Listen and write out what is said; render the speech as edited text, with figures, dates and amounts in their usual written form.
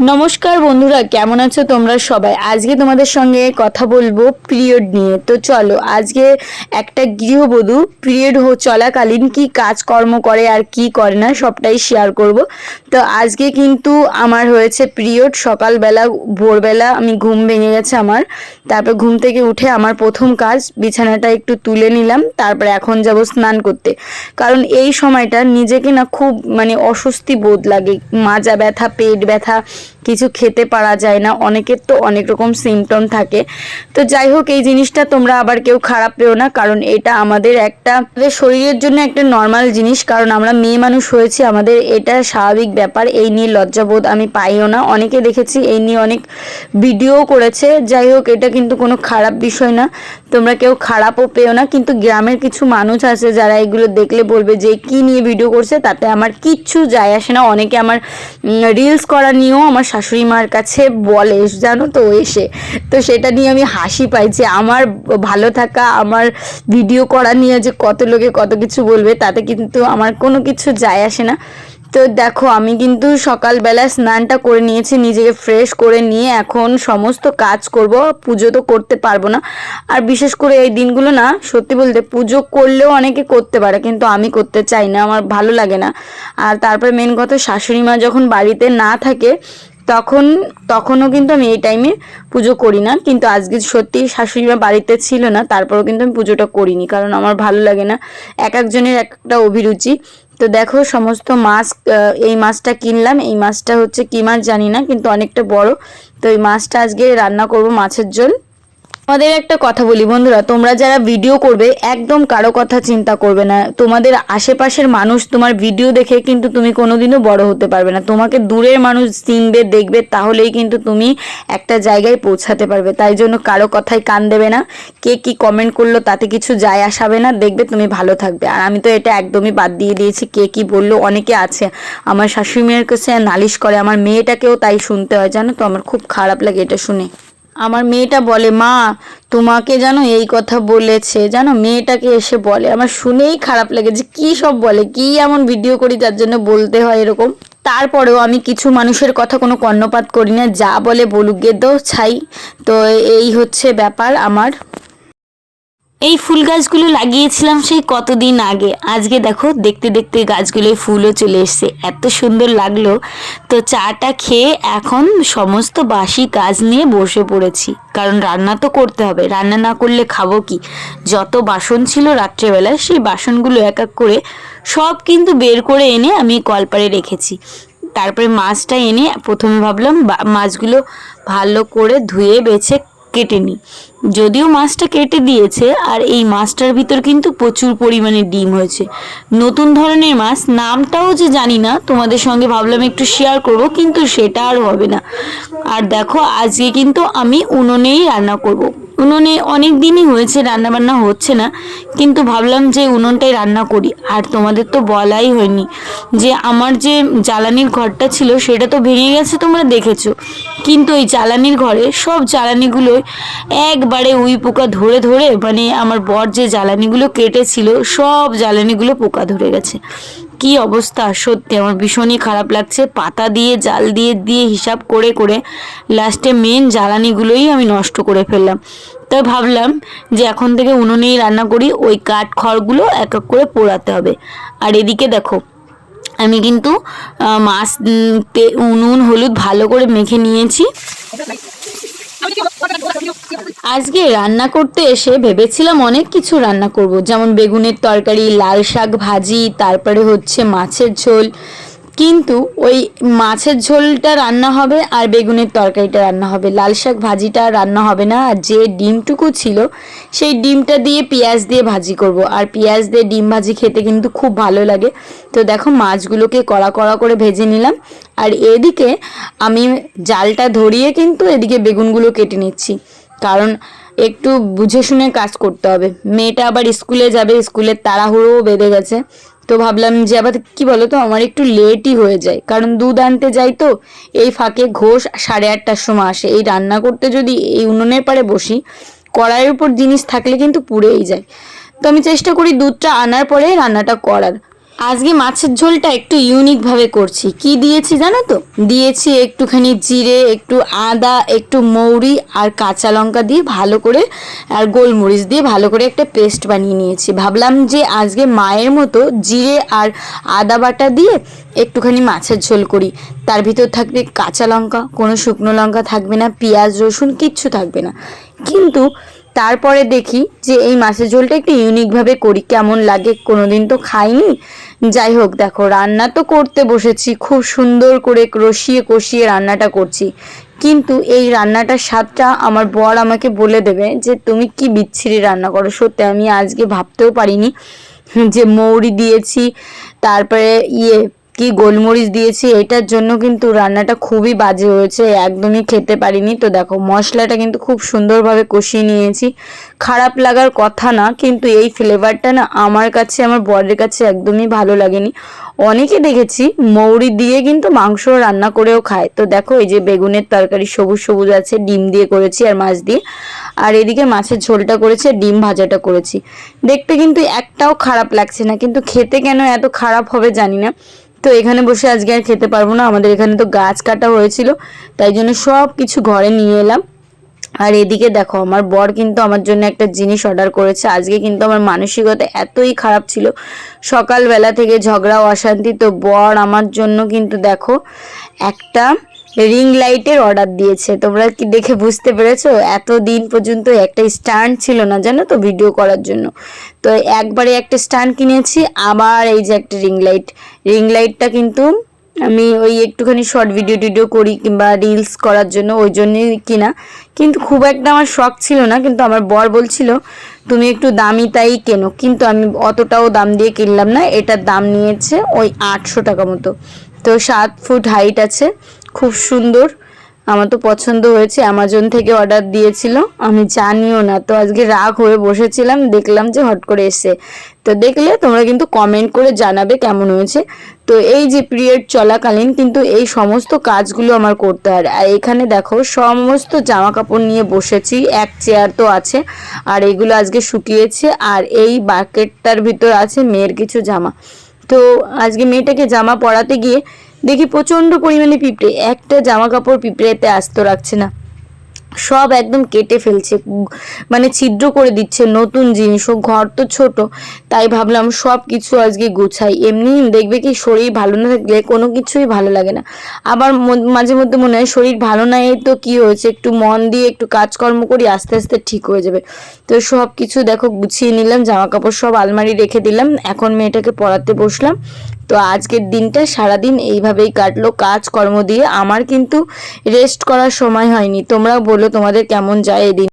নমস্কার বন্ধুরা, কেমন আছো তোমরা সবাই? আজকে তোমাদের সঙ্গে কথা বলবো পিরিয়ড নিয়ে। তো চলো, আজকে একটা গৃহবধূ পিরিয়ড চলাকালীন কি কাজকর্ম করে আর কি করে না সবটাই শেয়ার করব। তো আজকে কিন্তু আমার হয়েছে পিরিয়ড। সকালবেলা ভোরবেলা আমি ঘুম ভেঙে গেছে আমার। তারপর ঘুম থেকে উঠে আমার প্রথম কাজ বিছানাটা একটু তুলে নিলাম। তারপর এখন যাব স্নান করতে, কারণ এই সময়টা নিজেকে না খুব অস্বস্তি বোধ লাগে। মাজা ব্যথা, পেট ব্যথা, কিছু খেতে পারা যায় না। অনেকের তো অনেক রকম সিমটম থাকে। তো যাই হোক, এই জিনিসটা তোমরা আবার কেউ খারাপ পেও না, কারণ এটা আমাদের আমাদের শরীরের জন্য একটা নর্মাল জিনিস। কারণ আমরা মেয়ে মানুষ হয়েছি, আমাদের এটা স্বাভাবিক ব্যাপার। এই নিয়ে লজ্জাবোধ আমি পাইও না। অনেকে দেখেছি এই নিয়ে অনেক ভিডিও করেছে। যাই হোক, এটা কিন্তু কোনো খারাপ বিষয় না, তোমরা কেউ খারাপও পেও না। কিন্তু গ্রামের কিছু মানুষ আছে যারা এগুলো দেখলে বলবে যে কি নিয়ে ভিডিও করছে, তাতে আমার কিচ্ছু যায় আসে না। অনেকে আমার রিলস করা নিয়েও আমার শাশুড়ি মার কাছে বলে, জানো তো, এসে। তো সেটা নিয়ে আমি হাসি পাই যে আমার ভালো থাকা, আমার ভিডিও করা নিয়ে যে কত লোকে কত কিছু বলবে, তাতে কিন্তু আমার কোনো কিছু যায় আসে না। তো দেখো, আমি কিন্তু সকালবেলা স্নানটা করে নিয়েছি, নিজেকে ফ্রেশ করে নিয়ে এখন সমস্ত কাজ করব। পুজো তো করতে পারবো না, আর বিশেষ করে এই দিনগুলো না, সত্যি বলতে পুজো করলেও অনেকে করতে পারে, কিন্তু আমি করতে চাই না, আমার ভালো লাগে না। আর তারপরে মেন কথা, শাশুড়ি মা যখন বাড়িতে না থাকে তখনও কিন্তু আমি এই টাইমে পুজো করি না। কিন্তু আজকে সত্যি শাশুড়ি মা বাড়িতে ছিল না, তারপরেও কিন্তু আমি পুজোটা করিনি, কারণ আমার ভালো লাগে না। এক একজনের একটা অভিরুচি। তো দেখো, সমস্ত মাছ, এই মাছটা কিনলাম। এই মাছটা হচ্ছে কি মাছ জানি না, কিন্তু অনেকটা বড়। তো এই মাছটা আজকে রান্না করব, মাছের ঝোল। তোমাদের একটা কথা বলি বন্ধুরা, তোমরা যারা ভিডিও করবে একদম কারো কথা চিন্তা করবে না। তোমাদের আশেপাশের মানুষ তোমার ভিডিও দেখে কিন্তু তুমি কোনোদিনও বড় হতে পারবে না। তোমাকে দূরের মানুষ চিনবে, দেখবে, তাহলেই কিন্তু তুমি একটা জায়গায় পৌঁছাতে পারবে। তাই জন্য কারো কথায় কান দেবে না। কে কি কমেন্ট করলো তাতে কিছু যায় আসাবে না, দেখবে তুমি ভালো থাকবে। আর আমি তো এটা একদমই বাদ দিয়ে দিয়েছি, কে কি বললো। অনেকে আছে আমার শাশুড়ি মেয়ের কাছে নালিশ করে, আমার মেয়েটাকেও তাই শুনতে হয়, জানো তো। আমার খুব খারাপ লাগে এটা শুনে। আমার মেয়েটা বলে, মা তোমাকে জানো এই কথা বলেছে, জানো, মেয়েটাকে এসে বলে। আমার শুনেই খারাপ লাগে যে কি সব বলে, কি এমন ভিডিও করি যার জন্য বলতে হয় এরকম। তারপরেও আমি কিছু মানুষের কথা কোনো কর্ণপাত করি না, যা বলে বলুক গে, তো ছাই। তো এই হচ্ছে ব্যাপার আমার। এই ফুল গাছগুলো লাগিয়েছিলাম সেই কতদিন আগে। আজকে দেখো, দেখতে দেখতে গাছগুলোয় ফুলও চলে এসছে, এত সুন্দর লাগলো। তো চাটা খেয়ে এখন সমস্ত বাসি কাজ নিয়ে বসে পড়েছি, কারণ রান্না তো করতে হবে। রান্না না করলে খাবো কি? যত বাসন ছিল রাত্রেবেলায়, সেই বাসনগুলো এক এক করে সব কিন্তু বের করে এনে আমি কলপারে রেখেছি। তারপরে মাছটা এনে প্রথমে ভাবলাম মাছগুলো ভালো করে ধুয়ে বেছে কেটে নিই। যদিও মাছটা কেটে দিয়েছে, আর এই মাছটার ভিতর কিন্তু প্রচুর পরিমাণে ডিম হয়েছে। নতুন ধরনের মাছ, নামটাও যে জানি না, তোমাদের সঙ্গে ভাবলাম একটু শেয়ার করব, কিন্তু সেটা আর হবে না। আর দেখো, আজকে কিন্তু আমি উনুনেই রান্না করব। উনুনে অনেক দিনই হয়েছে রান্না বান্না হচ্ছে না, কিন্তু ভাবলাম যে উনুনটাই রান্না করি। আর তোমাদের তো বলাই হয়নি যে আমার যে জ্বালানির ঘরটা ছিল সেটা তো ভেঙে গেছে, তোমরা দেখেছো। কিন্তু ওই জ্বালানির ঘরে সব জ্বালানিগুলো একবারে উই পোকা ধরে ধরে, আমার বর যে জ্বালানিগুলো কেটেছিল সব জ্বালানিগুলো পোকা ধরে গেছে। কি অবস্থা, সত্যি আমার ভীষণই খারাপ লাগছে। পাতা দিয়ে, জাল দিয়ে দিয়ে হিসাব করে করে লাস্টে মেন জ্বালানিগুলোই আমি নষ্ট করে ফেললাম। তাই ভাবলাম যে এখন থেকে উনুনেই রান্না করি, ওই কাঠ খড়গুলো এক এক করে পোড়াতে হবে। আর এদিকে দেখো, আমি কিন্তু মাছ নুন হলুদ ভালো করে মেখে নিয়েছি। আজকে রান্না করতে এসে ভেবেছিলাম অনেক কিছু রান্না করব, যেমন বেগুনের তরকারি, লাল শাক ভাজি, তারপরে হচ্ছে মাছের ঝোল। কিন্তু ওই মাছের ঝোলটা রান্না হবে আর বেগুনের তরকারিটা রান্না হবে, লাল শাক ভাজিটা রান্না হবে না। আর যে ডিমটুকু ছিল সেই ডিমটা দিয়ে পেঁয়াজ দিয়ে ভাজি করব, আর পেঁয়াজ দিয়ে ডিম ভাজি খেতে কিন্তু খুব ভালো লাগে। তো দেখো, মাছগুলোকে কড়া কড়া করে ভেজে নিলাম। আর এদিকে আমি জালটা ধরিয়ে কিন্তু এদিকে বেগুনগুলো কেটে নিচ্ছি, কারণ একটু বুঝে শুনে কাজ করতে হবে। মেয়েটা আবার স্কুলে যাবে, স্কুলের তাড়াহুড়োও বেঁধে গেছে। তো ভাবলাম যে আবার কি বলো তো, আমার একটু লেটই হয়ে যায়, কারণ দুধ আনতে যাই। তো এই ফাঁকে ঘোষ 8:30টার সময় আসে। এই রান্না করতে যদি এই উনুনের পাড়ে বসি, কড়াইয়ের উপর জিনিস থাকলে কিন্তু পুড়েই যায়। তো আমি চেষ্টা করি দুধটা আনার পরে রান্নাটা করার। আজকে মাছের ঝোলটা একটু ইউনিকভাবে করছি। কি দিয়েছি জানো তো? দিয়েছি একটুখানি জিরে, একটু আদা, একটু মৌরি আর কাঁচা লঙ্কা দিয়ে ভালো করে, আর গোলমরিচ দিয়ে ভালো করে একটা পেস্ট বানিয়ে নিয়েছি। ভাবলাম যে আজকে মায়ের মতো জিরে আর আদা বাটা দিয়ে একটুখানি মাছের ঝোল করি। তার ভিতর থাকবে কাঁচা লঙ্কা, কোনো শুকনো লঙ্কা থাকবে না, পেঁয়াজ রসুন কিচ্ছু থাকবে না। কিন্তু তারপরে দেখি যে এই মাছের ঝোলটা একটু ইউনিকভাবে করি, কেমন লাগে, কোনোদিন তো খাইনি। যাই হোক, দেখো রান্না তো করতে বসেছি, খুব সুন্দর করে রসিয়ে কষিয়ে রান্নাটা করছি। কিন্তু এই রান্নাটার স্বাদটা আমার বর আমাকে বলে দেবে যে তুমি কি বিচ্ছিরি রান্না করো। সত্যি আমি আজকে ভাবতেও পারিনি যে মৌরি দিয়েছি, তারপরে কি গোলমরিচ দিয়েছি, এটার জন্য কিন্তু রান্নাটা খুবই বাজে হয়েছে, একদমই খেতে পারিনি। তো দেখো মশলাটা কিন্তু খুব সুন্দরভাবে কষিয়ে নিয়েছি, খারাপ লাগার কথা না, কিন্তু এই ফ্লেভারটা না আমার কাছে, আমার বরের কাছে একদমই ভালো লাগেনি। অনেকে দেখেছি মৌরি দিয়ে কিন্তু মাংস রান্না করেও খায়। তো দেখো এই যে বেগুনের তরকারি সবুজ সবুজ আছে, ডিম দিয়ে করেছি আর মাছ দিয়ে, আর এদিকে মাছের ঝোলটা করেছি, ডিম ভাজাটা করেছি। দেখতে কিন্তু একটাও খারাপ লাগছে না, কিন্তু খেতে কেন এত খারাপ হবে জানি না। তো এখানে বসে আজকে আর খেতে পারবো না, আমাদের এখানে তো গাছ কাটা হয়েছিল, তাই জন্য সব কিছু ঘরে নিয়ে এলাম। আর এদিকে দেখো আমার বর কিন্তু আমার জন্য একটা জিনিস অর্ডার করেছে। আজকে কিন্তু আমার মানসিকতা এতই খারাপ ছিল, সকালবেলা থেকে ঝগড়া অশান্তি। তো বর আমার জন্য কিন্তু দেখো একটা রিং লাইটের অর্ডার দিয়েছে। তোমরা কি দেখে বুঝতে পেরেছো? এতদিন পর্যন্ত একটা স্ট্যান্ড ছিল না জানো তো ভিডিও করার জন্য, তো একবারে একটা স্ট্যান্ড কিনেছি। আবার এই যে একটা রিং লাইটটা কিন্তু আমি ওই একটুখানি শর্ট ভিডিও টিডিও করি কিংবা রিলস করার জন্য, ওই জন্যই কিনা। কিন্তু খুব একটা আমার শখ ছিল না, কিন্তু আমার বর বলছিল তুমি একটু দামি তাই কেনো, কিন্তু আমি অতটাও দাম দিয়ে কিনলাম না। এটার দাম নিয়েছে ওই 800 টাকা মতো। তো 7 ফুট হাইট আছে, খুব সুন্দর, আমার তো পছন্দ হয়েছে। অ্যামাজন থেকে অর্ডার দিয়েছিল, আমি জানিও না। তো আজকে রাগ হয়ে বসেছিলাম, দেখলাম যে হট করে এসছে। তো দেখলে তোমরা কিন্তু কমেন্ট করে জানাবে কেমন হয়েছে। তো এই যে পিরিয়ড চলাকালীন কিন্তু এই সমস্ত কাজগুলো আমার করতে হয়। আর এখানে দেখো সমস্ত জামা কাপড় নিয়ে বসেছি, এক চেয়ার তো আছে, আর এগুলো আজকে শুকিয়েছে। আর এই বাকেটটার ভিতর আছে মেয়ের কিছু জামা। তো আজকে মেয়েটাকে জামা পরাতে গিয়ে দেখি প্রচণ্ড পরিমাণে পিঁপড়ে, একটা জামা কাপড় পিঁপড়েতে আস্ত রাখছে না, সব একদম কেটে ফেলছে, মানে ছিদ্র করে দিচ্ছে। নতুন জিনিস, ও ঘর তো ছোট, তাই ভাবলাম সব কিছু আজকে গুছাই। এমনি দেখবে কি শরীর ভালো না থাকলে কোনো কিছুই ভালো লাগে না। আবার মাঝে মধ্যে মনে হয় শরীর ভালো নাই তো কি হয়েছে, একটু মন দিয়ে একটু কাজকর্ম করি, আস্তে আস্তে ঠিক হয়ে যাবে। তো সব কিছু দেখো গুছিয়ে নিলাম, জামা কাপড় সব আলমারি রেখে দিলাম, এখন মেয়েটাকে পড়াতে বসলাম। তো আজকের দিনটা সারাদিন এইভাবেই কাটলো কাজকর্ম দিয়ে। আমার কিন্তু রেস্ট করার সময় হয়নি। তোমরাও বলো তোমাদের কেমন যায় এই দিন।